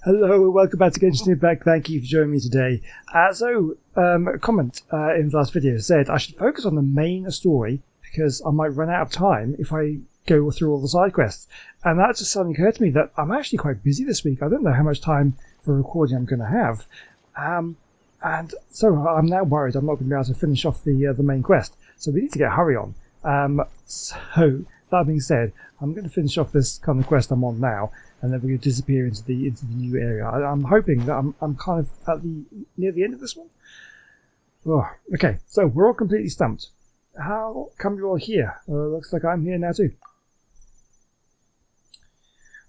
Hello, welcome back to Genshin Embark. Thank you for joining me today. A comment in the last video said I should focus on the main story because I might run out of time if I go through all the side quests. And that just suddenly occurred to me that I'm actually quite busy this week. I don't know how much time for recording I'm going to have. And so I'm now worried I'm not going to be able to finish off the main quest. So we need to get a hurry on. So that being said, I'm going to finish off this kind of quest I'm on now, and then we're going to disappear into the new area. I'm hoping that I'm kind of at near the end of this one. Oh, okay, so we're all completely stumped. How come you're all here? Looks like I'm here now too.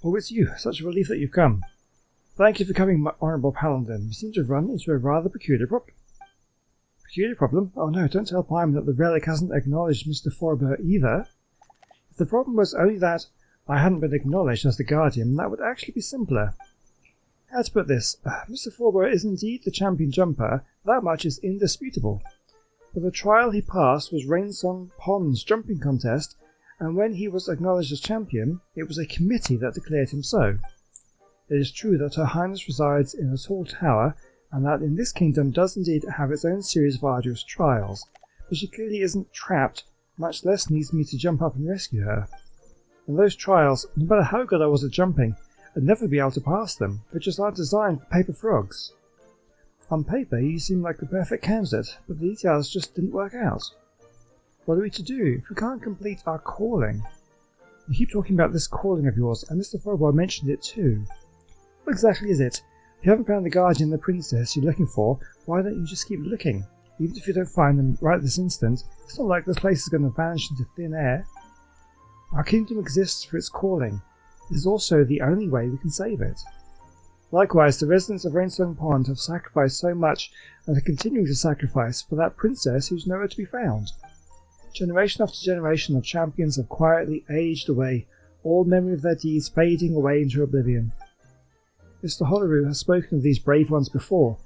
Oh, it's you. Such a relief that you've come. Thank you for coming, my honourable paladin. You seem to have run into a rather peculiar problem. Peculiar problem? Oh no, don't tell Paimon that the relic hasn't acknowledged Mr. Forber either. If the problem was only that I hadn't been acknowledged as the Guardian, that would actually be simpler. How to put this? Mr. Forber is indeed the champion jumper, that much is indisputable. But the trial he passed was Rainsong Pond's jumping contest, and when he was acknowledged as champion, it was a committee that declared him so. It is true that Her Highness resides in a tall tower, and that in this kingdom does indeed have its own series of arduous trials, but she clearly isn't trapped, much less needs me to jump up and rescue her. And those trials, no matter how good I was at jumping, I'd never be able to pass them. They just aren't designed for paper frogs. On paper, you seem like the perfect candidate, but the details just didn't work out. What are we to do if we can't complete our calling? You keep talking about this calling of yours, and Mr. Forber mentioned it too. What exactly is it? If you haven't found the Guardian and the Princess you're looking for, why don't you just keep looking? Even if you don't find them right this instant, it's not like this place is going to vanish into thin air. Our kingdom exists for its calling. It is also the only way we can save it. Likewise, the residents of Rainsong Pond have sacrificed so much and are continuing to sacrifice for that princess who's nowhere to be found. Generation after generation of champions have quietly aged away, all memory of their deeds fading away into oblivion. Mr. Holleroo has spoken of these brave ones before.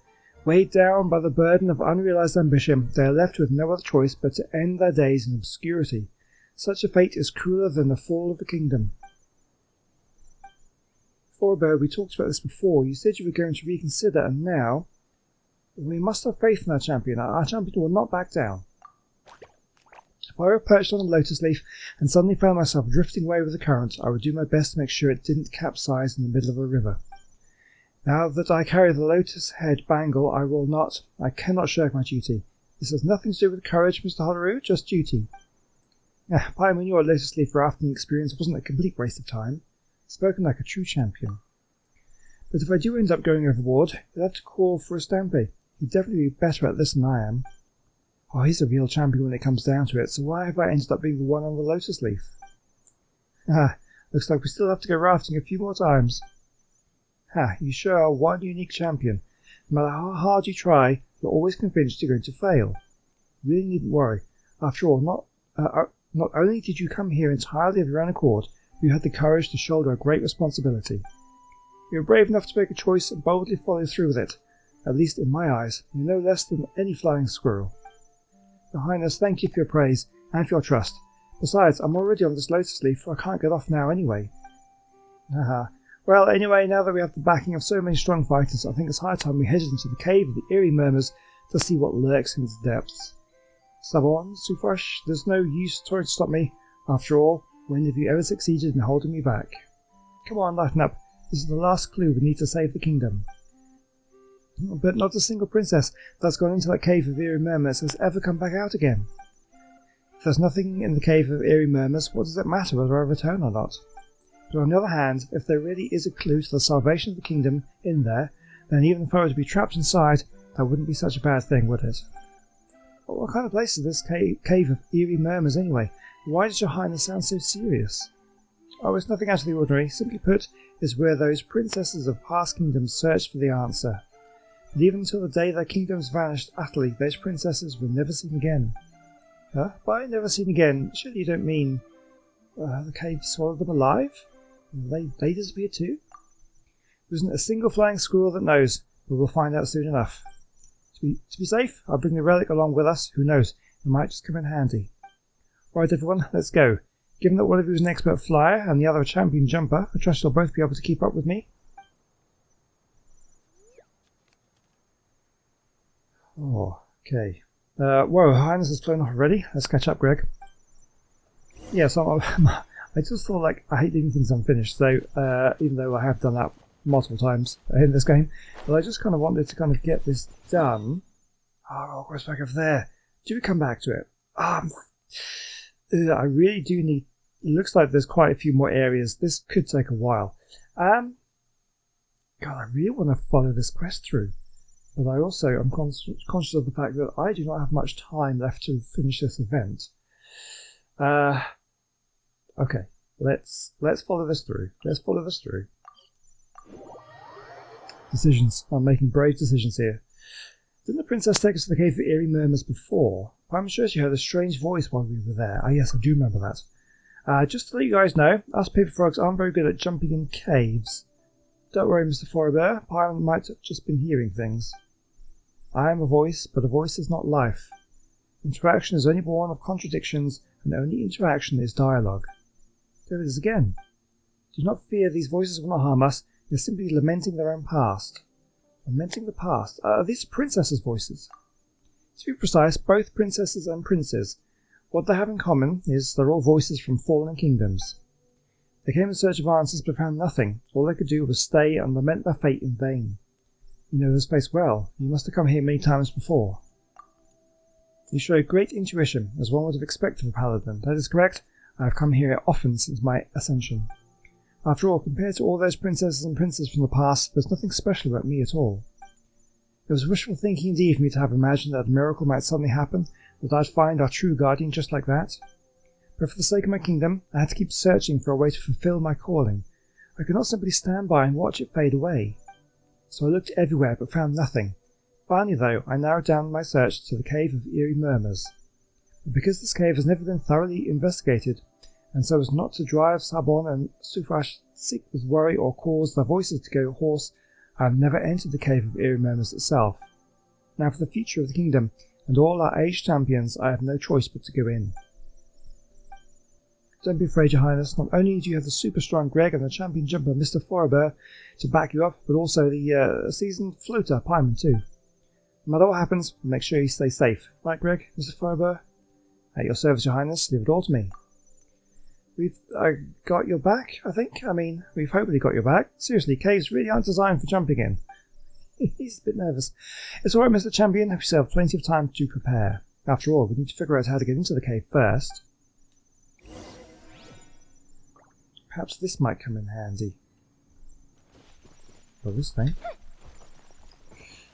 Weighed down by the burden of unrealized ambition, they are left with no other choice but to end their days in obscurity. Such a fate is crueler than the fall of the kingdom. Forber, we talked about this before. You said you were going to reconsider, and now... We must have faith in our champion. Our champion will not back down. If I were perched on a lotus leaf and suddenly found myself drifting away with the current, I would do my best to make sure it didn't capsize in the middle of a river. Now that I carry the lotus head bangle, I cannot shirk my duty. This has nothing to do with courage, Mr. Holleroo, just duty. Paimon, your lotus leaf rafting experience wasn't a complete waste of time. Spoken like a true champion. But if I do end up going overboard, you'll have to call for a stampede. He'd definitely be better at this than I am. Oh, he's a real champion when it comes down to it, so why have I ended up being the one on the lotus leaf? Looks like we still have to go rafting a few more times. You sure are one unique champion. No matter how hard you try, you're always convinced you're going to fail. You really needn't worry. After all, not only did you come here entirely of your own accord, but you had the courage to shoulder a great responsibility. You were brave enough to make a choice and boldly follow through with it. At least in my eyes, you're no less than any flying squirrel. Your Highness, thank you for your praise and for your trust. Besides, I'm already on this lotus leaf, so I can't get off now anyway. Well, anyway, now that we have the backing of so many strong fighters, I think it's high time we headed into the cave of the eerie murmurs to see what lurks in its depths. Savon, Sufresh, there's no use trying to stop me. After all, when have you ever succeeded in holding me back? Come on, lighten up. This is the last clue we need to save the kingdom. But not a single princess that's gone into that cave of eerie murmurs has ever come back out again. If there's nothing in the cave of eerie murmurs, what does it matter whether I return or not? But on the other hand, if there really is a clue to the salvation of the kingdom in there, then even if I were to be trapped inside, that wouldn't be such a bad thing, would it? But what kind of place is this cave of eerie murmurs anyway? Why does your Highness sound so serious? Oh, it's nothing out of the ordinary. Simply put, it's where those princesses of past kingdoms searched for the answer. But even until the day their kingdoms vanished utterly, those princesses were never seen again. By never seen again, surely you don't mean... the cave swallowed them alive? They disappeared too? There isn't a single flying squirrel that knows, but we'll find out soon enough. To be safe, I'll bring the relic along with us. Who knows, it might just come in handy. Right everyone, let's go. Given that one of you is an expert flyer and the other a champion jumper, I trust you'll both be able to keep up with me. Oh, okay. Whoa, Highness has flown off already. Let's catch up, Greg. Yeah, so I just thought, like, I hate leaving things unfinished, so even though I have done that multiple times in this game, but I just kind of wanted to kind of get this done. Oh, where's back over there? Do we come back to it? I really do need... It looks like there's quite a few more areas. This could take a while. God, I really want to follow this quest through. But I also am conscious of the fact that I do not have much time left to finish this event. Okay, let's follow this through. Let's follow this through. Decisions. I'm making brave decisions here. Didn't the princess take us to the cave of eerie murmurs before? I'm sure she heard a strange voice while we were there. Ah, yes, I do remember that. Just to let you guys know, us paper frogs aren't very good at jumping in caves. Don't worry, Mr. Forribert. Pyron might have just been hearing things. I am a voice, but a voice is not life. Interaction is only born of contradictions, and only interaction is dialogue. There it is again. Do not fear, these voices will not harm us. They're simply lamenting their own past. Lamenting the past? Are these princesses' voices? To be precise, both princesses and princes. What they have in common is they're all voices from fallen kingdoms. They came in search of answers but found nothing. All they could do was stay and lament their fate in vain. You know this place well. You must have come here many times before. You show great intuition, as one would have expected of a paladin. That is correct. I have come here often since my ascension. After all, compared to all those princesses and princes from the past, there's nothing special about me at all. It was wishful thinking indeed for me to have imagined that a miracle might suddenly happen, that I'd find our true guardian just like that. But for the sake of my kingdom, I had to keep searching for a way to fulfill my calling. I could not simply stand by and watch it fade away. So I looked everywhere but found nothing. Finally, though, I narrowed down my search to the cave of eerie murmurs. But because this cave has never been thoroughly investigated, and so as not to drive Sabon and Sufash sick with worry or cause their voices to go hoarse, I have never entered the cave of eerie murmurs itself. Now for the future of the kingdom, and all our aged champions, I have no choice but to go in. Don't be afraid, Your Highness. Not only do you have the super strong Greg and the champion jumper Mr. Forribert to back you up, but also the seasoned floater Pyman too. No matter what happens, make sure you stay safe. Right, Greg, Mr. Forribert? At your service, Your Highness. Leave it all to me. We've got your back, I think. I mean, we've hopefully got your back. Seriously, caves really aren't designed for jumping in. He's a bit nervous. It's alright, Mr. Champion. We still have plenty of time to prepare. After all, we need to figure out how to get into the cave first. Perhaps this might come in handy. Well, this thing.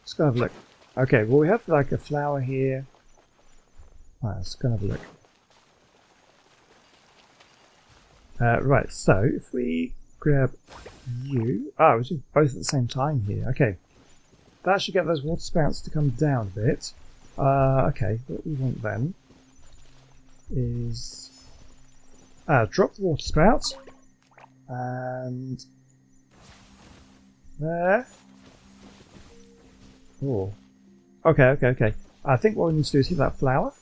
Let's go have a look. Okay, well we have like a flower here. Right, let's go have a look. Right, so if we grab you... we do both at the same time here. Okay. That should get those water spouts to come down a bit. Okay, what we want then is... drop the water spout. And... there. Oh. Okay. I think what we need to do is hit that flower.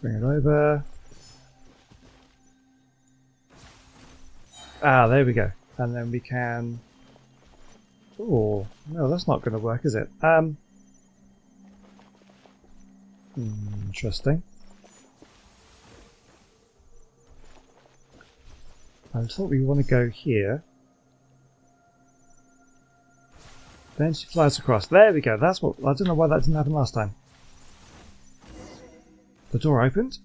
Bring it over. There we go. And then we can... oh, no, that's not going to work, is it? Interesting. I thought we want to go here. Then she flies across. There we go. That's what... I don't know why that didn't happen last time. The door opened.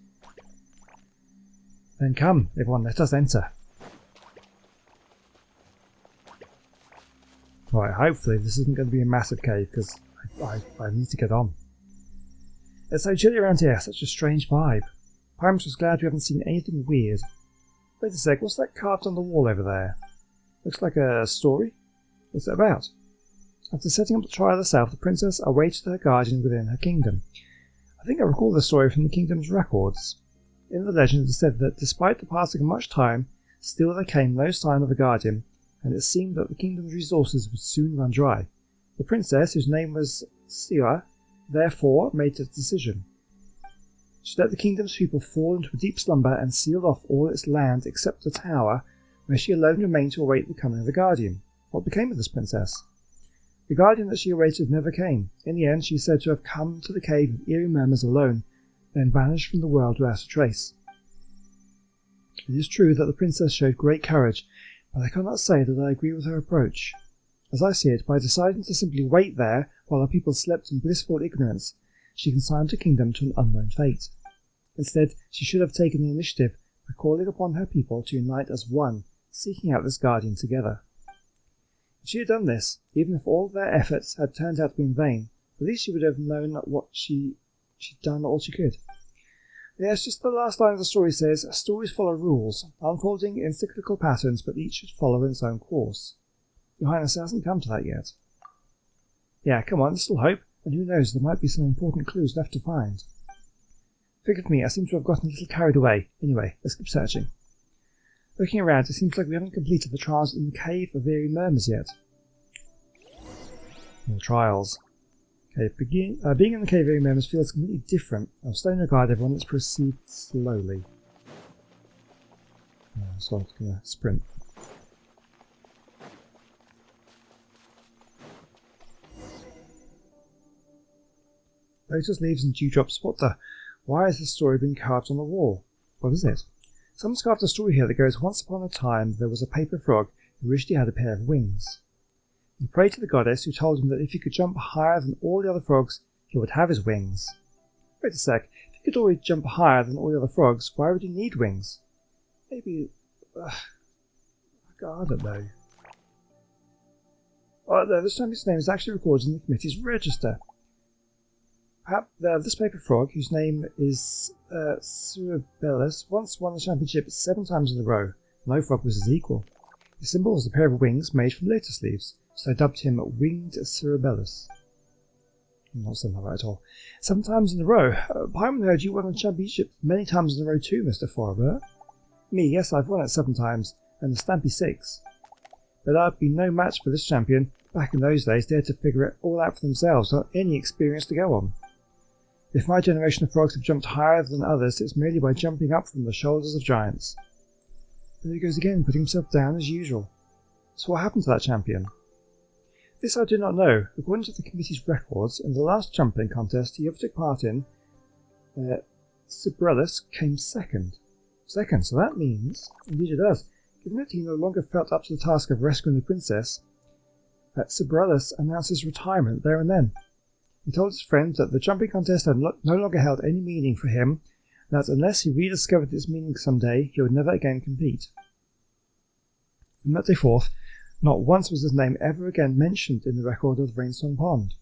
Then come, everyone, let us enter. Right, hopefully this isn't going to be a massive cave, because I need to get on. It's so chilly around here, such a strange vibe. Pyram's was glad we haven't seen anything weird. Wait a sec, what's that carved on the wall over there? Looks like a story. What's it about? After setting up the trial herself, the princess awaited her guardian within her kingdom. I think I recall the story from the kingdom's records. In the legend it is said that despite the passing of much time, still there came no sign of a guardian, and it seemed that the kingdom's resources would soon run dry. The princess, whose name was Siwa, therefore made a decision. She let the kingdom's people fall into a deep slumber and sealed off all its land except the tower, where she alone remained to await the coming of the guardian. What became of this princess? The guardian that she awaited never came. In the end, she is said to have come to the cave of eerie murmurs alone, then vanished from the world without a trace. It is true that the princess showed great courage, but I cannot say that I agree with her approach. As I see it, by deciding to simply wait there while her people slept in blissful ignorance, she consigned her kingdom to an unknown fate. Instead, she should have taken the initiative by calling upon her people to unite as one, seeking out this guardian together. If she had done this, even if all their efforts had turned out to be in vain, at least she would have known what she'd done all she could. Yes, just the last line of the story says, stories follow rules, unfolding in cyclical patterns, but each should follow its own course. Your Highness hasn't come to that yet. Yeah, come on, there's still hope, and who knows, there might be some important clues left to find. Forgive me, I seem to have gotten a little carried away. Anyway, let's keep searching. Looking around, it seems like we haven't completed the trials in the Cave of Eerie Murmurs yet. More trials. Okay, being in the Cave of Eerie Murmurs feels completely different. I'll stay in regard everyone, let's proceed slowly. So I'm going to sprint. Lotus leaves and dewdrops, what the? Why has this story been carved on the wall? What is it? Someone's carved a story here that goes, once upon a time there was a paper frog who wished he had a pair of wings. He prayed to the goddess, who told him that if he could jump higher than all the other frogs, he would have his wings. Wait a sec, if he could always jump higher than all the other frogs, why would he need wings? Maybe... I don't know. Oh, no, this champion's name is actually recorded in the committee's register. Perhaps this paper frog, whose name is Cerebellus, once won the championship 7 times in a row. No frog was his equal. His symbol was a pair of wings made from lotus leaves, so I dubbed him Winged Cerebellus. I'm not saying that right at all. 7 times in a row. Paimon heard you won the championship many times in a row too, Mr. Forbert. Me, yes, I've won it 7 times, and the Stampy 6. But I'd be no match for this champion. Back in those days, they had to figure it all out for themselves, without any experience to go on. If my generation of frogs have jumped higher than others, it's merely by jumping up from the shoulders of giants. There he goes again, putting himself down as usual. So what happened to that champion? This I do not know. According to the committee's records, in the last jumping contest he ever took part in, Cerebellus came second. Second, so that means, indeed it does, given that he no longer felt up to the task of rescuing the princess, that Cerebellus announced his retirement there and then. He told his friends that the jumping contest had no longer held any meaning for him, and that unless he rediscovered its meaning someday, he would never again compete. From that day forth, not once was his name ever again mentioned in the record of the Rainstorm Pond.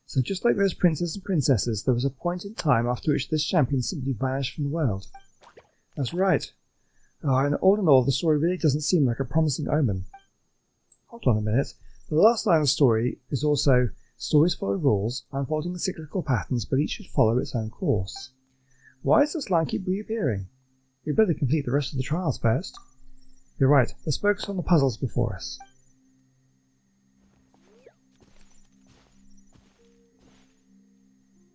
So just like those princes and princesses, there was a point in time after which this champion simply vanished from the world. That's right. And all in all, the story really doesn't seem like a promising omen. Hold on a minute. The last line of the story is also, stories follow rules, unfolding in cyclical patterns, but each should follow its own course. Why does this line keep reappearing? We'd better complete the rest of the trials first. You're right, let's focus on the puzzles before us.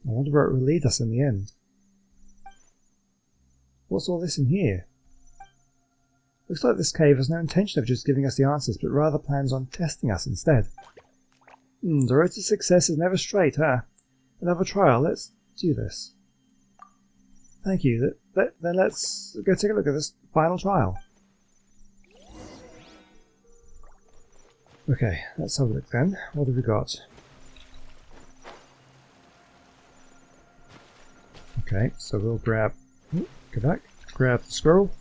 I wonder where it will lead us in the end. What's all this in here? Looks like this cave has no intention of just giving us the answers, but rather plans on testing us instead. The road to success is never straight, huh? Another trial, let's do this. Thank you, then let's go take a look at this final trial. Okay, let's have a look then. What have we got? Okay, so we'll grab... go back. Grab the scroll.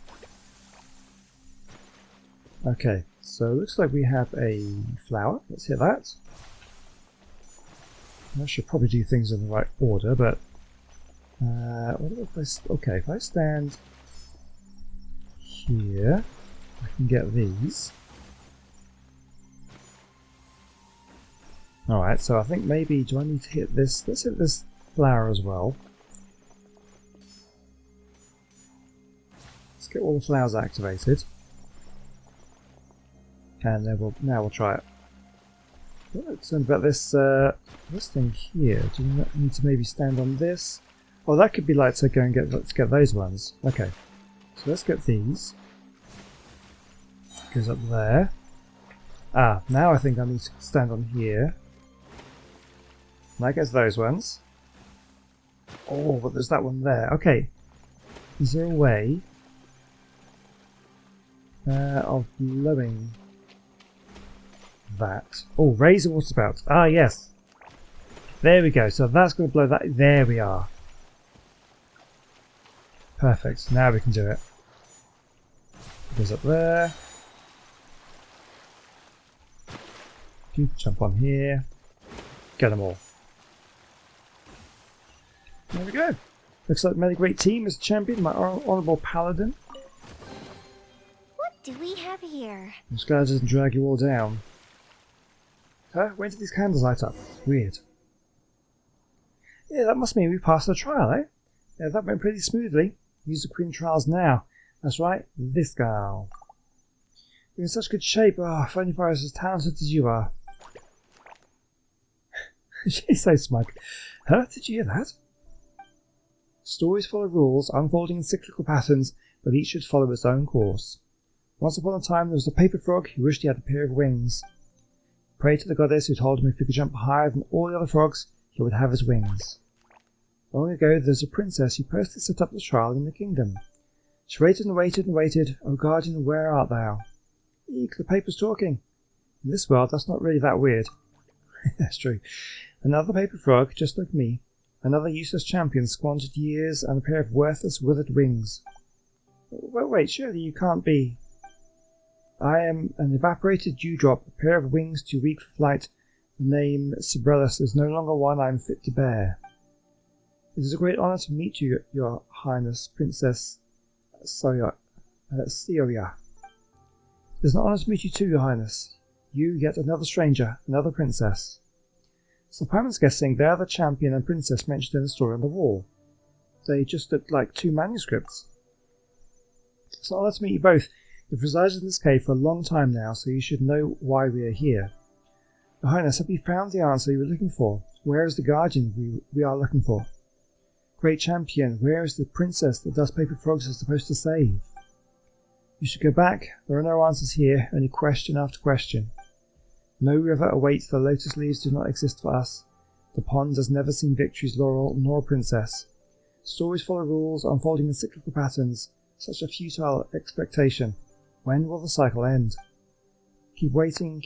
Okay, so it looks like we have a flower. Let's hit that. I should probably do things in the right order, but... what if I... Okay, if I stand here, I can get these. Alright, so I think maybe... Do I need to hit this? Let's hit this flower as well. Let's get all the flowers activated. And then now we'll try it. I'm not concerned about this this thing here. Do we need to maybe stand on this? Oh, that could be like to go and let's get those ones. Okay, so let's get these. Goes up there. Ah, now I think I need to stand on here. And I guess those ones. Oh, but there's that one there. Okay. Is there a way of blowing that? Oh, raise the water spout. Ah, yes. There we go. So that's going to blow that. There we are. Perfect. Now we can do it. It goes up there. You can jump on here. Get them all. There we go. Looks like made a great team as champion, my honourable paladin. What do we have here? I'm just glad it doesn't drag you all down. Huh? When did these candles light up? Weird. Yeah, that must mean we passed the trial, eh? Yeah, that went pretty smoothly. Use the Queen trials now. That's right, this gal. You're in such good shape. Oh, if only I was as talented as you are. She's so smug. Huh? Did you hear that? Stories follow rules, unfolding in cyclical patterns, but each should follow its own course. Once upon a time there was a paper frog who wished he had a pair of wings. He prayed to the goddess who told him if he could jump higher than all the other frogs, he would have his wings. Long ago there was a princess who personally set up the trial in the kingdom. She waited and waited and waited. Oh guardian, where art thou? Eek, the paper's talking. In this world that's not really that weird. That's true. Another paper frog, just like me. Another useless champion squandered years and a pair of worthless withered wings. Wait, surely you can't be. I am an evaporated dewdrop, a pair of wings too weak for flight. The name Sibrellus is no longer one I am fit to bear. It is a great honour to meet you, your highness, Princess Celia. It is an honour to meet you too, your highness. You, yet another stranger, another princess. So Paimon's guessing they're the champion and princess mentioned in the story on the wall. They just look like two manuscripts. So let's meet you both. You've resided in this cave for a long time now, so you should know why we are here. Your Highness, have you found the answer you were looking for? Where is the guardian we are looking for? Great champion, where is the princess that Dust Paper Frogs are supposed to save? You should go back. There are no answers here, only question after question. No river awaits, the lotus leaves do not exist for us. The pond has never seen victory's laurel nor a princess. Stories follow rules, unfolding in cyclical patterns. Such a futile expectation. When will the cycle end? Keep waiting,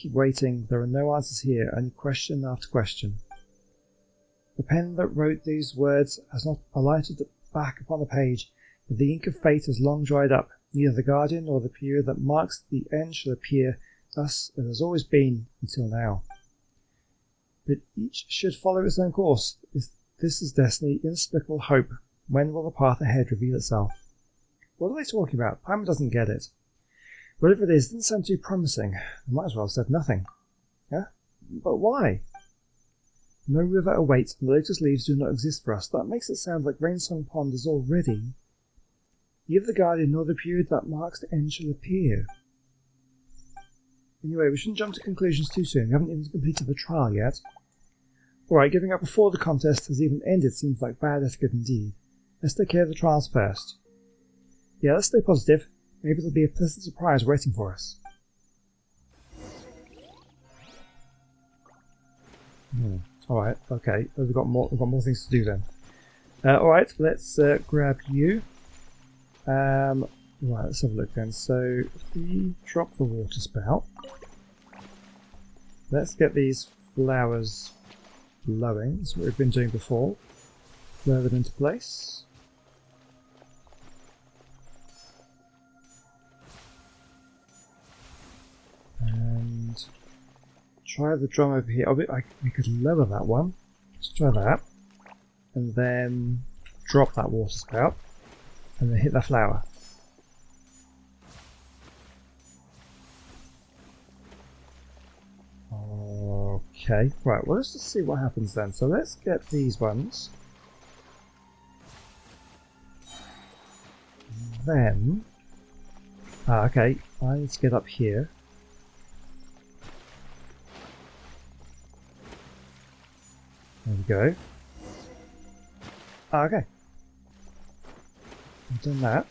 there are no answers here, only question after question. The pen that wrote these words has not alighted back upon the page, but the ink of fate has long dried up. Neither the guardian nor the period that marks the end shall appear. Thus it has always been until now. But each should follow its own course. This is destiny, inexplicable hope. When will the path ahead reveal itself? What are they talking about? Paimon doesn't get it. Whatever it is, it doesn't sound too promising. I might as well have said nothing. Yeah? But why? No river awaits, and the lotus leaves do not exist for us. That makes it sound like Rainsong Pond is already. Neither the guardian nor the period that marks the end shall appear. Anyway, we shouldn't jump to conclusions too soon. We haven't even completed the trial yet. Alright, giving up before the contest has even ended seems like bad etiquette indeed. Let's take care of the trials first. Yeah, let's stay positive. Maybe there'll be a pleasant surprise waiting for us. Alright, okay. We've got more things to do then. Alright, let's grab you. Right, let's have a look then. So, if we drop the water spout, let's get these flowers blowing. That's what we've been doing before. Blow them into place. And try the drum over here. Oh, we could lower that one. Let's try that. And then drop that water spout. And then hit the flower. Okay, right, well let's just see what happens then. So let's get these ones. Then... okay, I need to get up here. There we go. Okay. I've done that.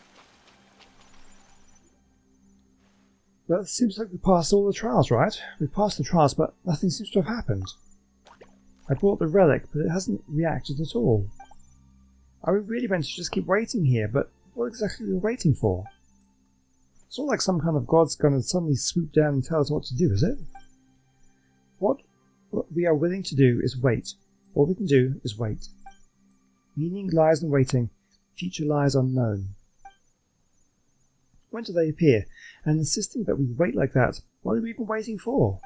Well, it seems like we passed all the trials, right? We passed the trials, but nothing seems to have happened. I brought the relic, but it hasn't reacted at all. Are we really meant to just keep waiting here? But what exactly are we waiting for? It's not like some kind of god's gonna suddenly swoop down and tell us what to do, is it? What we are willing to do is wait. All we can do is wait. Meaning lies in waiting. Future lies unknown. When do they appear? And insisting that we wait like that, what are we even waiting for?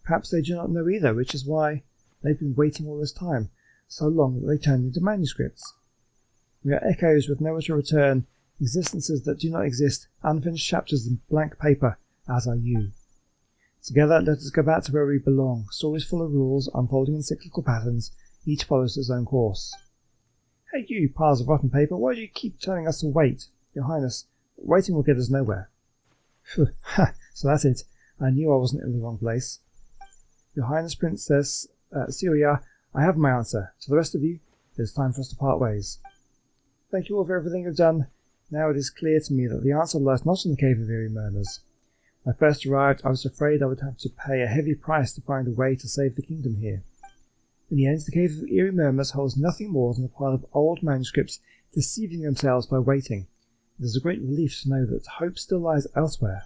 Perhaps they do not know either, which is why they've been waiting all this time, so long that they turn into manuscripts. We are echoes with nowhere to return, existences that do not exist, unfinished chapters in blank paper, as are you. Together, let us go back to where we belong, stories full of rules, unfolding in cyclical patterns, each follows its own course. Hey you, piles of rotten paper, why do you keep telling us to wait? Your Highness, waiting will get us nowhere. Ha, so that's it. I knew I wasn't in the wrong place. Your Highness Princess Syria, I have my answer. To the rest of you, it is time for us to part ways. Thank you all for everything you've done. Now it is clear to me that the answer lies not in the Cave of Eerie Murmurs. When I first arrived, I was afraid I would have to pay a heavy price to find a way to save the kingdom here. In the end, the Cave of Eerie Murmurs holds nothing more than a pile of old manuscripts deceiving themselves by waiting. It is a great relief to know that hope still lies elsewhere.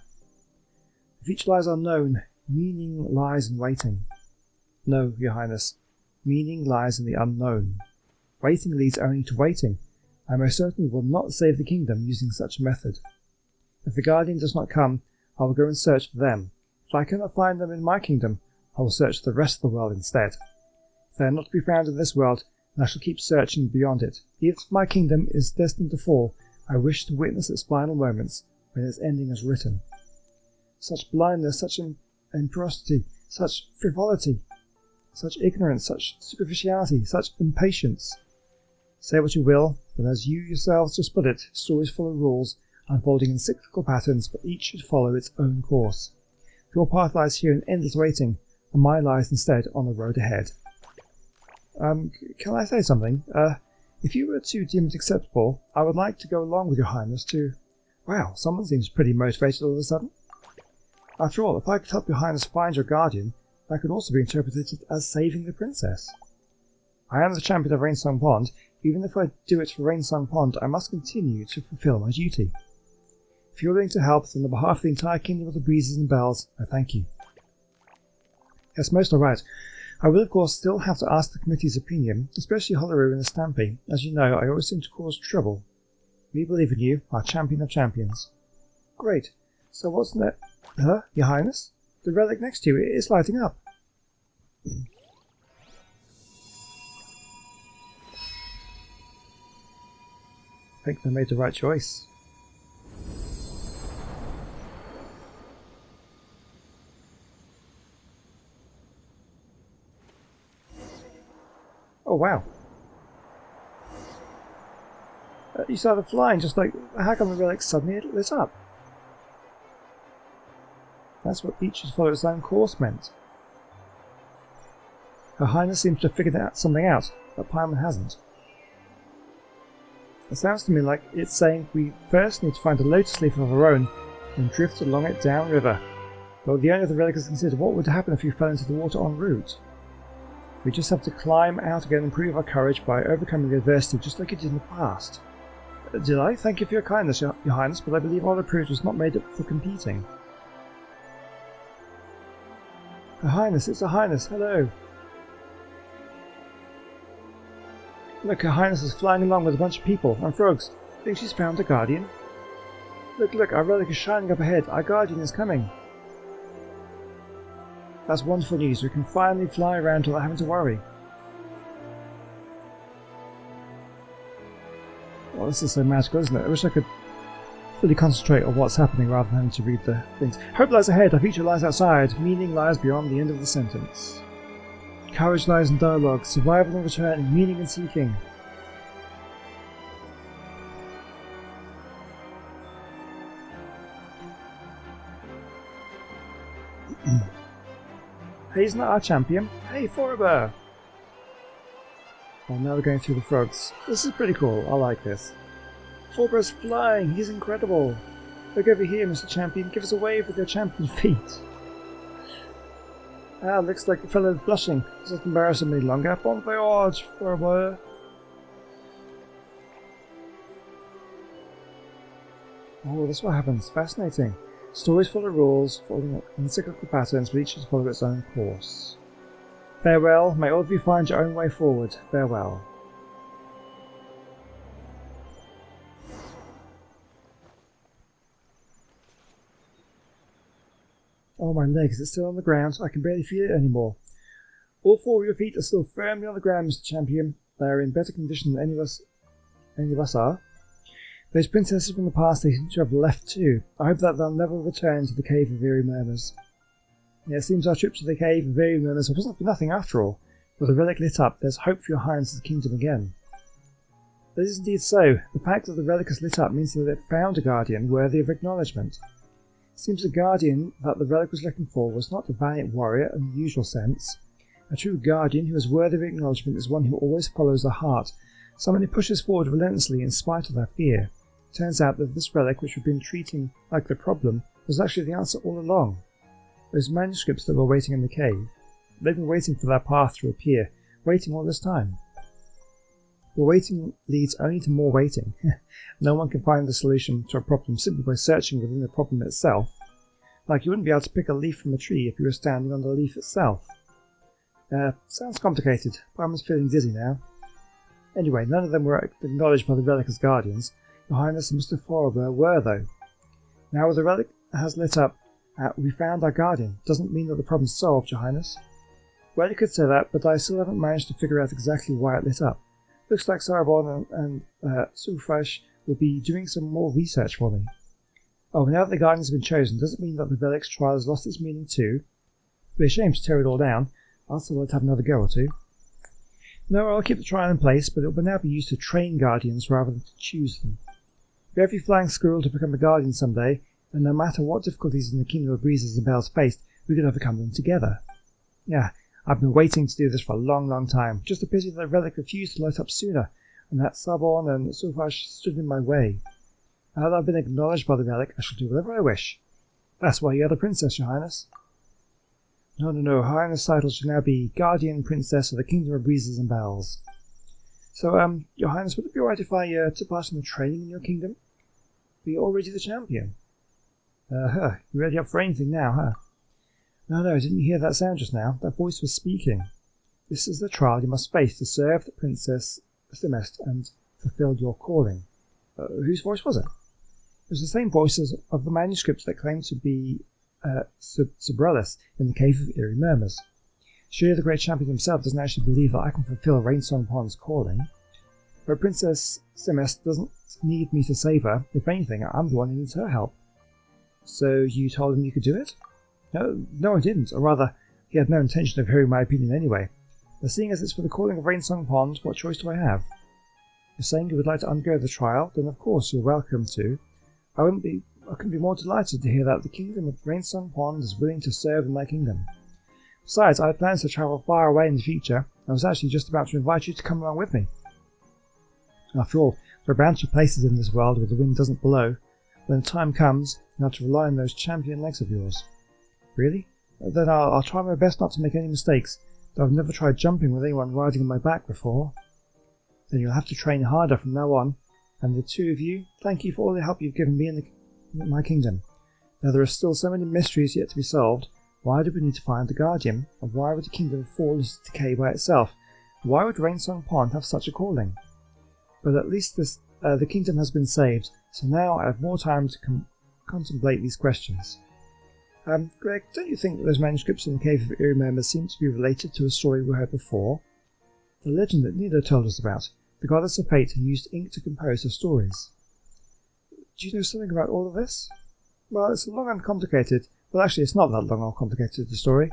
The future lies unknown, meaning lies in waiting. No, Your Highness, meaning lies in the unknown. Waiting leads only to waiting. I most certainly will not save the kingdom using such a method. If the Guardian does not come, I will go and search for them. If I cannot find them in my kingdom, I will search the rest of the world instead. If they are not to be found in this world, then I shall keep searching beyond it. Even if my kingdom is destined to fall, I wish to witness its final moments when its ending is written. Such blindness, such impiety, such frivolity, such ignorance, such superficiality, such impatience. Say what you will, but as you yourselves just put it, stories full of rules, unfolding in cyclical patterns, but each should follow its own course. Your path lies here in endless waiting, and mine lies instead on the road ahead. Can I say something? If you were to deem it acceptable, I would like to go along with Your Highness to... Wow, someone seems pretty motivated all of a sudden. After all, if I could help Your Highness find your guardian, that could also be interpreted as saving the princess. I am the champion of Rainsong Pond. Even if I do it for Rainsong Pond, I must continue to fulfill my duty. If you are willing to help, then on behalf of the entire Kingdom of the Breezes and Bells, I thank you. Yes, most are right. I will of course still have to ask the committee's opinion, especially Holleroo and the Stampy. As you know, I always seem to cause trouble. We believe in you, our champion of champions. Great. So what's next? Huh? Your Highness? The relic next to you is lighting up. I think they made the right choice. Oh wow. You started flying just like... How come the relic suddenly lit up? That's what each should follow its own course meant. Her Highness seems to have figured something out, but Paimon hasn't. It sounds to me like it's saying we first need to find a lotus leaf of our own and drift along it downriver. But the owner of the relic has considered what would happen if you fell into the water en route. We just have to climb out again and prove our courage by overcoming the adversity just like you did in the past. Did I? Thank you for your kindness, Your Highness, but I believe all the proof was not made up for competing. Her Highness, it's Her Highness, hello! Look, Her Highness is flying along with a bunch of people and frogs. Think she's found a guardian? Look, our relic is shining up ahead. Our guardian is coming. That's wonderful news. We can finally fly around without having to worry. Well, this is so magical, isn't it? I wish I could fully concentrate on what's happening rather than having to read the things. Hope lies ahead, our future lies outside, meaning lies beyond the end of the sentence. Courage lies in dialogue, survival and return, meaning and seeking. Hey, isn't that our champion? Hey, Forever! Well, now we're going through the frogs. This is pretty cool, I like this. Forever's flying, he's incredible! Look over here, Mr. Champion. Give us a wave with your champion feet. Ah, looks like the fellow is blushing. Does not embarrass him any longer. Bon voyage, for a while. Oh, that's what happens. Fascinating. Stories full of rules, following uncyclical patterns, but each should follow its own course. Farewell. May all of you find your own way forward. Farewell. Oh, my legs, it's still on the ground. I can barely feel it anymore. All four of your feet are still firmly on the ground, Mr. Champion. They are in better condition than any of us are. Those princesses from the past, they seem to have left too. I hope that they'll never return to the Cave of Eerie Murmurs. Yeah, it seems our trip to the Cave of Eerie Murmurs wasn't for nothing after all. With the relic lit up, there's hope for your Highness's kingdom again. That is indeed so. The fact that the relic is lit up means that it found a guardian worthy of acknowledgement. It seems the guardian that the relic was looking for was not a valiant warrior in the usual sense. A true guardian who is worthy of acknowledgement is one who always follows the heart, someone who pushes forward relentlessly in spite of their fear. It turns out that this relic, which we've been treating like the problem, was actually the answer all along. Those manuscripts that were waiting in the cave, they've been waiting for their path to appear, waiting all this time. But waiting leads only to more waiting. No one can find the solution to a problem simply by searching within the problem itself. Like you wouldn't be able to pick a leaf from a tree if you were standing on the leaf itself. Sounds complicated, but I'm just feeling dizzy now. Anyway, none of them were acknowledged by the relic as guardians. Your Highness and Mr. Forever were, though. Now the relic has lit up, we found our guardian. Doesn't mean that the problem's solved, Your Highness. Well, you could say that, but I still haven't managed to figure out exactly why it lit up. Looks like Sarabon and Sulfresh will be doing some more research for me. Oh, now that the guardian has been chosen, does it mean that the relic's trial has lost its meaning too? It'd be a shame to tear it all down. I'll still like to have another go or two. No, I'll keep the trial in place, but it will now be used to train guardians rather than to choose them. For every flying squirrel to become a guardian someday, and no matter what difficulties in the Kingdom of Breezes and Bells faced, we could overcome them together. Yeah, I've been waiting to do this for a long, long time. Just a pity that the relic refused to light up sooner, and that Sabon and Sulfash stood in my way. Now that I've been acknowledged by the relic, I shall do whatever I wish. That's why you're the princess, Your Highness. No, Her Highness' title should now be Guardian Princess of the Kingdom of Breezes and Bells. So, Your Highness, would it be alright if I took part in the training in your kingdom? You're already the champion. You're ready up for anything now, huh? No, didn't you hear that sound just now? That voice was speaking. This is the trial you must face to serve the Princess Semest and fulfill your calling. Whose voice was it? It was the same voice as of the manuscript that claimed to be Subrelis in the Cave of Eerie Murmurs. Surely the great champion himself doesn't actually believe that I can fulfill Rainsong Pond's calling. But Princess Semest doesn't need me to save her. If anything, I'm the one who needs her help. So you told him you could do it? No, I didn't. Or rather, he had no intention of hearing my opinion anyway. But seeing as it's for the calling of Rainsong Pond, what choice do I have? You're saying you would like to undergo the trial? Then of course you're welcome to. I couldn't be more delighted to hear that the kingdom of Rainsong Pond is willing to serve in my kingdom. Besides, I had plans to travel far away in the future. I was actually just about to invite you to come along with me. After all, there are bound to be places in this world where the wind doesn't blow. When the time comes, you'll have to rely on those champion legs of yours. Really? Then I'll try my best not to make any mistakes, though I've never tried jumping with anyone riding on my back before. Then you'll have to train harder from now on, and the two of you, thank you for all the help you've given me in my kingdom. Now there are still so many mysteries yet to be solved. Why do we need to find the Guardian, and why would the kingdom fall into decay by itself? Why would Rainsong Pond have such a calling? But at least the kingdom has been saved, so now I have more time to contemplate these questions. Greg, don't you think that those manuscripts in the Cave of Eerie Murmurs seem to be related to a story we heard before? The legend that Nida told us about, the goddess of fate who used ink to compose her stories. Do you know something about all of this? Well, it's long and complicated. Well, actually, it's not that long or complicated, the story.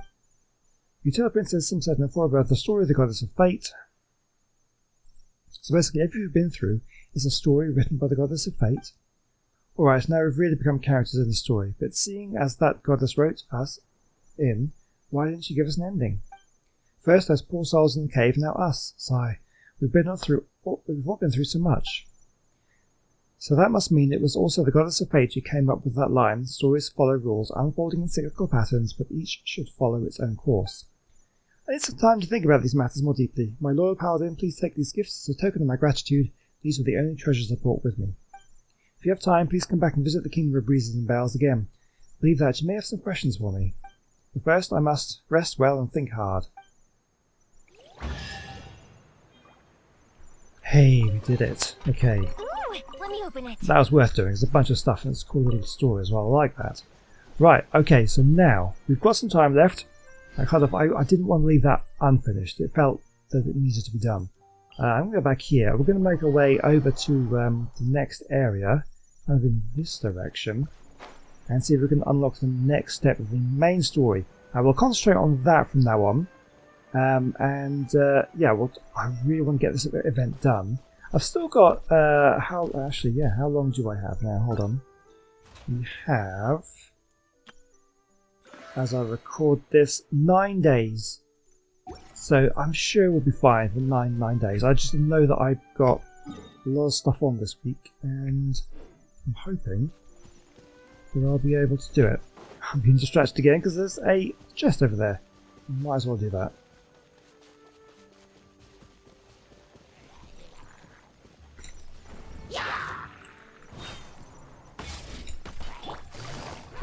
You tell Princess Simset and Forever the story of the goddess of fate. So basically, everything you've been through is a story written by the goddess of fate. Alright, now we've really become characters in the story, but seeing as that goddess wrote us in, why didn't she give us an ending? First those poor souls in the cave, now us. Sigh. We've all been through so much. So that must mean it was also the goddess of fate who came up with that line, stories follow rules, unfolding in cyclical patterns, but each should follow its own course. I need some time to think about these matters more deeply. My loyal paladin, please take these gifts as a token of my gratitude. These were the only treasures I brought with me. If you have time, please come back and visit the Kingdom of Breezes and Bells again. I believe that you may have some questions for me. But first, I must rest well and think hard. Hey, we did it. Okay. Ooh, let me open it. That was worth doing. There's a bunch of stuff and it's a cool little story as well. I like that. Right, okay, so now we've got some time left. I didn't want to leave that unfinished. It felt that it needed to be done. I'm going to go back here. We're going to make our way over to the next area, kind of in this direction, and see if we can unlock the next step of the main story. I will concentrate on that from now on. I really want to get this event done. I've still got, how long do I have now? Hold on. We have, as I record this, 9 days. So I'm sure we'll be fine for 9 days. I just know that I've got a lot of stuff on this week, and I'm hoping that I'll be able to do it. I'm being distracted again because there's a chest over there. Might as well do that.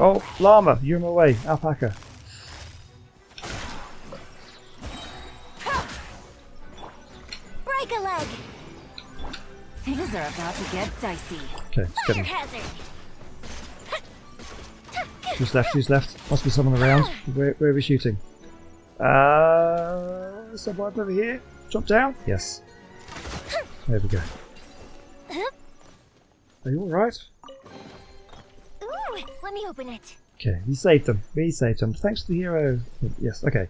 Oh, llama, you're in my way. Alpaca. Break a leg. Things are about to get dicey. Okay, let's get Fire him. hazard. Who's left? Who's left? Must be someone around. Where are we shooting? Someone over here? Drop down? Yes. There we go. Are you alright? Ooh, let me open it. Okay, we saved them. We saved them. Thanks to the hero. Yes, okay.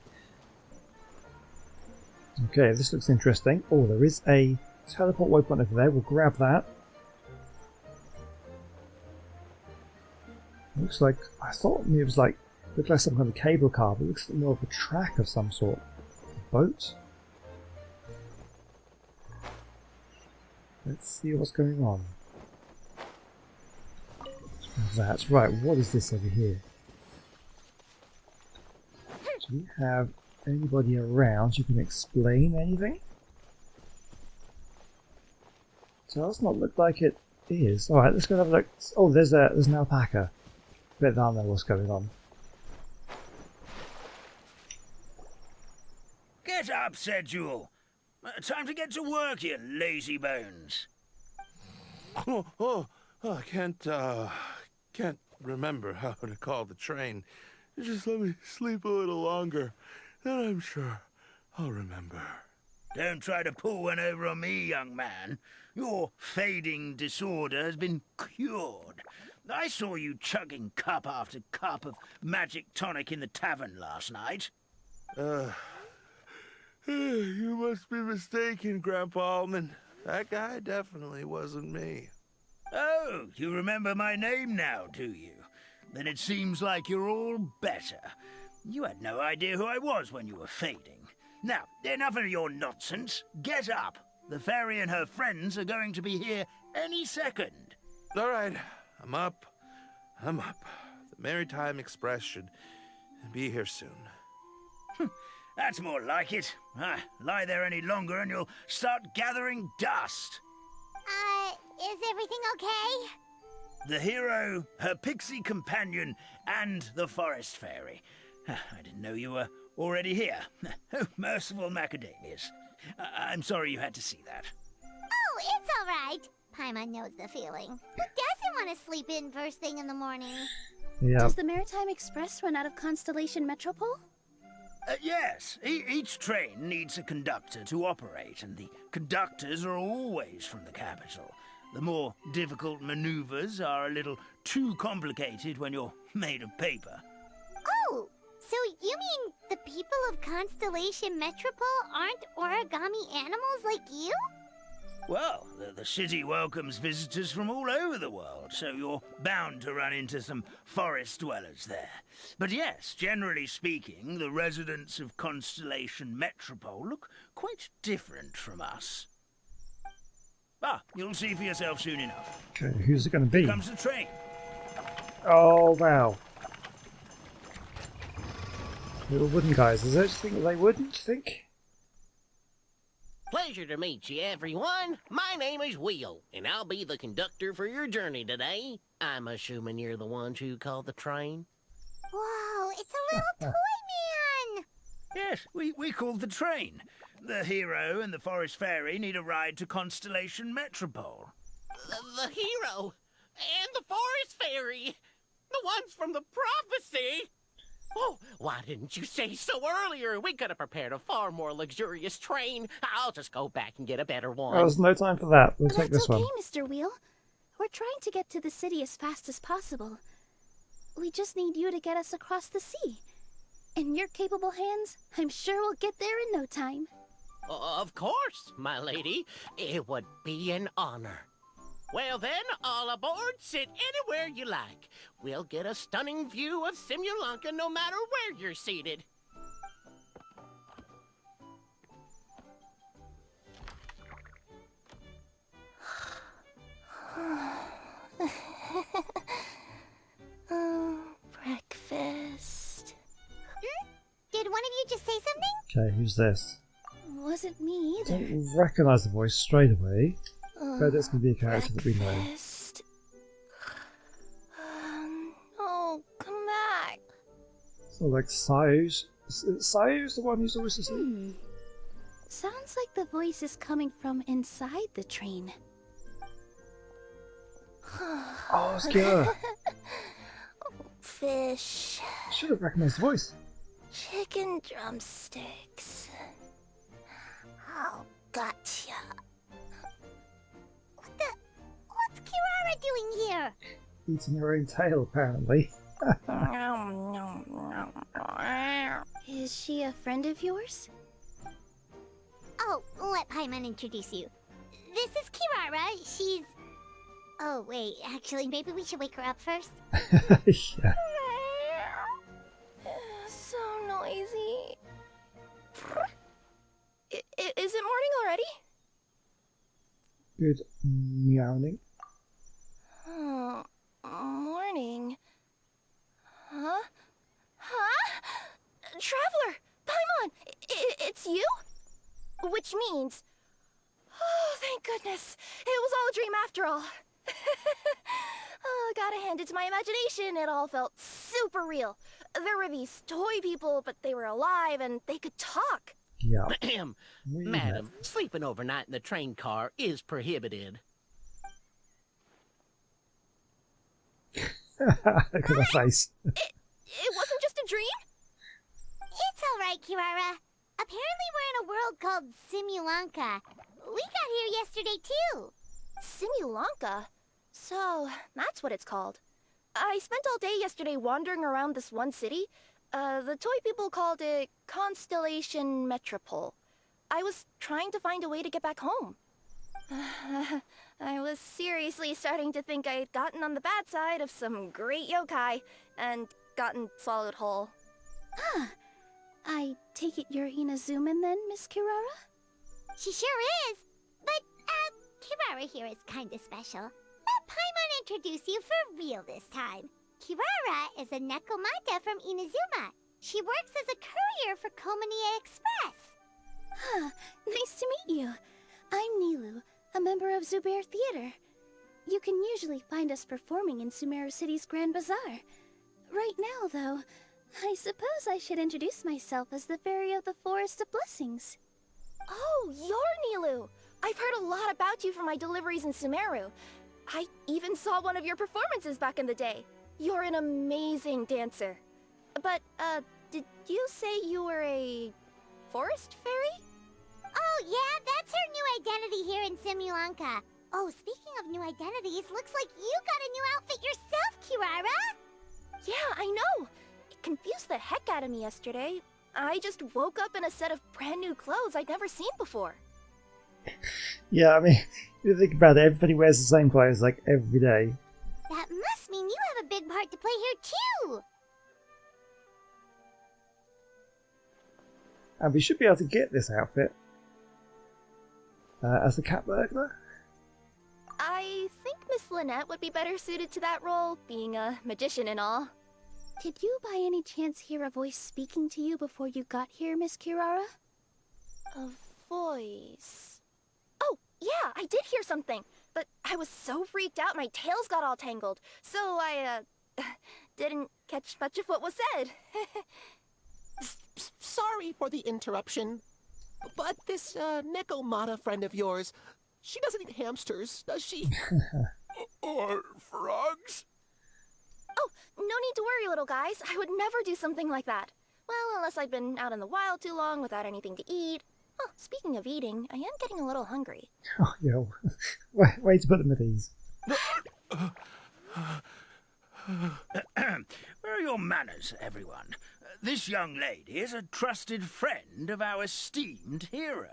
Okay, this looks interesting. Oh, there is a teleport waypoint over there. We'll grab that. Looks like, I thought it was like, looked like some kind of cable car, but it looks like more of a track of some sort. A boat? Let's see what's going on. That's right, what is this over here? Do we have anybody around who can explain anything? So it does not look like it is. Alright, let's go have a look. Oh, there's an alpaca. Bet I know what's going on. Get up, said Jewel. Time to get to work, you lazy bones. I can't remember how to call the train. Just let me sleep a little longer, then I'm sure I'll remember. Don't try to pull one over on me, young man. Your fading disorder has been cured. I saw you chugging cup after cup of magic tonic in the tavern last night. You must be mistaken, Grandpa Allman. That guy definitely wasn't me. Oh, you remember my name now, do you? Then it seems like you're all better. You had no idea who I was when you were fading. Now, enough of your nonsense. Get up. The fairy and her friends are going to be here any second. All right, I'm up. The Maritime Express should be here soon. That's more like it. Lie there any longer and you'll start gathering dust. Is everything okay? The hero, her pixie companion, and the forest fairy. I didn't know you were already here. Oh, merciful macadamias. I'm sorry you had to see that. Oh, it's all right. Paimon knows the feeling. Who doesn't want to sleep in first thing in the morning? Yeah. Does the Maritime Express run out of Constellation Metropole? Yes, each train needs a conductor to operate, and the conductors are always from the capital. The more difficult maneuvers are a little too complicated when you're made of paper. Oh, so you mean the people of Constellation Metropole aren't origami animals like you? Well, the city welcomes visitors from all over the world, so you're bound to run into some forest dwellers there. But yes, generally speaking, the residents of Constellation Metropole look quite different from us. Ah, you'll see for yourself soon enough. Okay, who's it going to be? Here comes the train. Oh, wow. Little wooden guys. Is there anything that they wouldn't, you think? Pleasure to meet you, everyone. My name is Will, and I'll be the conductor for your journey today. I'm assuming you're the ones who called the train. Whoa, it's a little toy man! Yes, we called the train. The hero and the forest fairy need a ride to Constellation Metropole. The hero and the forest fairy, the ones from the prophecy. Oh, why didn't you say so earlier? We could have prepared a far more luxurious train. I'll just go back and get a better one. Oh, there's no time for that. We'll take That's this okay, one. Mr. Wheel. We're trying to get to the city as fast as possible. We just need you to get us across the sea. In your capable hands, I'm sure we'll get there in no time. Of course, my lady. It would be an honor. Well then, all aboard, sit anywhere you like. We'll get a stunning view of Simulanka no matter where you're seated. Breakfast. Did one of you just say something? Okay, who's this? Wasn't me either. Don't recognise the voice straight away. But it's going to be a character that we know. Breakfast. Oh, come back. So like Sayu's. Sayu's the one who's always asleep. Sounds like the voice is coming from inside the train. Oh, it's Kira. Fish. Should have recognised the voice. Chicken drumsticks. Oh, gotcha. What's Kirara doing here? Eating her own tail, apparently. Is she a friend of yours? Oh, let Paimon introduce you. This is Kirara. She's... Oh, wait. Actually, maybe we should wake her up first. Yeah. So noisy. Is it morning already? Good meowing. Oh, morning. Huh? Huh? Traveler! Paimon! It's you? Which means... Oh, thank goodness. It was all a dream after all. Oh, gotta hand it to my imagination. It all felt super real. There were these toy people, but they were alive and they could talk. Yeah. Madam, sleeping overnight in the train car is prohibited. Look at the face. It wasn't just a dream? It's alright, Kirara. Apparently we're in a world called Simulanka. We got here yesterday, too. Simulanka? So, that's what it's called. I spent all day yesterday wandering around this one city. The toy people called it Constellation Metropole. I was trying to find a way to get back home. I was seriously starting to think I had gotten on the bad side of some great yokai and gotten swallowed whole. Ah, I take it you're Inazuman then, Miss Kirara? She sure is. But, Kirara here is kinda special. Let Paimon introduce you for real this time. Kirara is a Nekomata from Inazuma. She works as a courier for Komanie Express. Huh, nice to meet you. I'm Nilu, a member of Zubair Theater. You can usually find us performing in Sumeru City's Grand Bazaar. Right now, though, I suppose I should introduce myself as the Fairy of the Forest of Blessings. Oh, you're Nilu! I've heard a lot about you from my deliveries in Sumeru. I even saw one of your performances back in the day. You're an amazing dancer. But, did you say you were a forest fairy? Oh, yeah, that's her new identity here in Simulanka. Oh, speaking of new identities, looks like you got a new outfit yourself, Kirara! Yeah, I know! It confused the heck out of me yesterday. I just woke up in a set of brand new clothes I'd never seen before. Yeah, I mean, if you think about it, everybody wears the same clothes like every day. That must mean you have a big part to play here, too! And we should be able to get this outfit as the cat burglar. Lynette would be better suited to that role, being a magician and all. Did you by any chance hear a voice speaking to you before you got here, Miss Kirara? A voice... Oh, yeah, I did hear something, but I was so freaked out my tails got all tangled, so I, didn't catch much of what was said. Sorry for the interruption, but this Nekomata friend of yours, she doesn't eat hamsters, does she? Or frogs? Oh, no need to worry, little guys. I would never do something like that. Well, unless I'd been out in the wild too long without anything to eat. Oh, speaking of eating, I am getting a little hungry. Oh, yo. Way to put them at ease. Where are your manners, everyone? This young lady is a trusted friend of our esteemed hero.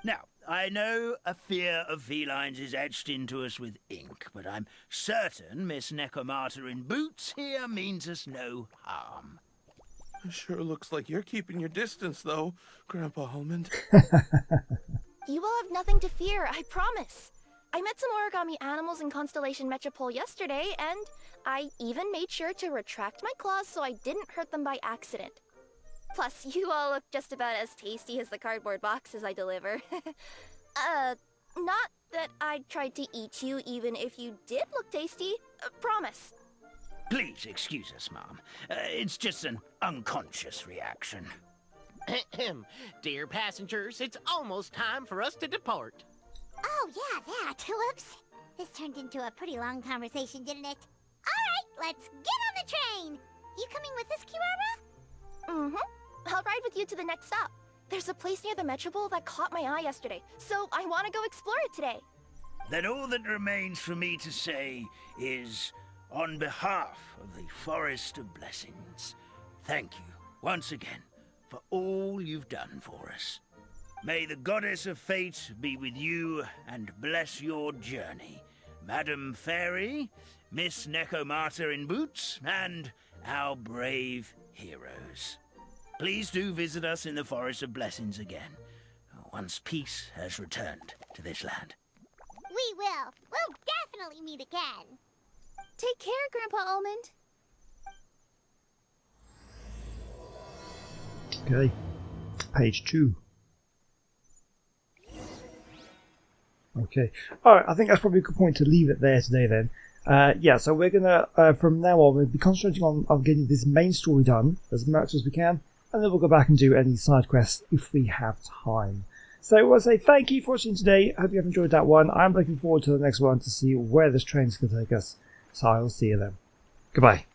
Now, I know a fear of felines is etched into us with ink, but I'm certain Miss Nekomata in boots here means us no harm. Sure looks like you're keeping your distance, though, Grandpa Almond. You will have nothing to fear, I promise. I met some origami animals in Constellation Metropole yesterday, and I even made sure to retract my claws so I didn't hurt them by accident. Plus, you all look just about as tasty as the cardboard boxes I deliver. Not that I tried to eat you even if you did look tasty. Promise. Please excuse us, Mom. It's just an unconscious reaction. Dear passengers, it's almost time for us to depart. Oh, yeah, that. Whoops. This turned into a pretty long conversation, didn't it? All right, let's get on the train. You coming with us, Kirara? Mm-hmm. I'll ride with you to the next stop. There's a place near the Metropole that caught my eye yesterday, so I want to go explore it today. Then all that remains for me to say is, on behalf of the Forest of Blessings, thank you once again for all you've done for us. May the Goddess of Fate be with you and bless your journey, Madam Fairy, Miss Nekomata in boots, and our brave heroes. Please do visit us in the Forest of Blessings again, once peace has returned to this land. We will. We'll definitely meet again. Take care, Grandpa Almond. Okay. Page 2. Okay. Alright, I think that's probably a good point to leave it there today then. Yeah, so we're gonna, from now on, we'll be concentrating on getting this main story done as much as we can, and then we'll go back and do any side quests if we have time. So I want to say thank you for watching today. I hope you have enjoyed that one. I'm looking forward to the next one to see where this train's going to take us. So I'll see you then. Goodbye.